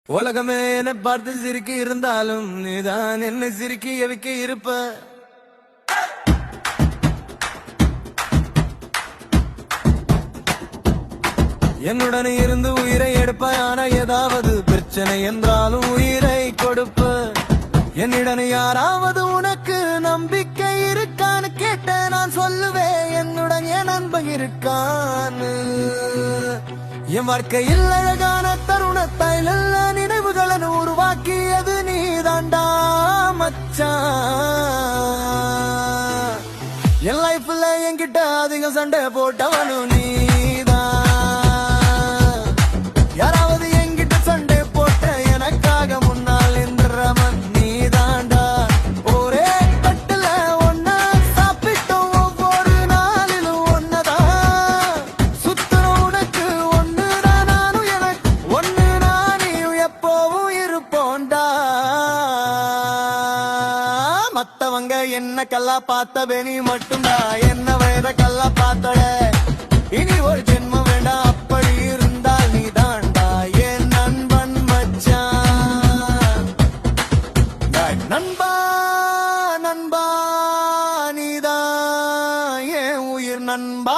உலகமே என்னை பார்த்து சிரிக்க இருந்தாலும் நீதான் என்னை சிரிக்க எவிக்க இருப்ப. என்னுடன் இருந்து உயிரை எடுப்ப. ஆனா ஏதாவது பிரச்சனை என்றாலும் உயிரை கொடுப்ப. என்னுடன் யாராவது உனக்கு நம்பிக்கை இருக்கான்னு கேட்ட நான் சொல்லுவேன் என்னுடன் என் நண்பன் இருக்கான்னு. என் வாழ்க்கையில் அழகான தருணத்தாய் நல்ல நினைவுகளை உருவாக்கியது நீதாண்டா மச்சான். என் லைஃப்ல என்கிட்ட அதிகம் சண்டை போட்டவனும் நீதான். யாராவது என்கிட்ட சண்டை போட்ட எனக்காக முன்னால் நின்றவன் நீதாண்டா. ஒரே தட்டுல ஒன்னா சாப்பிட்டோம் ஒவ்வொரு நாளிலும் ஒன்னதான். சுத்தம் உனக்கு ஒண்ணுதான் நானும் எனக்கு ஒண்ணு நானும் எப்போவும் இருப்போண்டா. மத்தவங்க என்ன கல்லா பார்த்தவே நீ மட்டும்டா என்ன வேற கல்லா பார்த்தட. இனி ஒரு ஜென்மம் வேண்டாம் அப்படி இருந்தால் நீ தாண்டா என் நண்பன் மச்சான். நண்பா நண்பா நீதான் என் உயிர் நண்பா.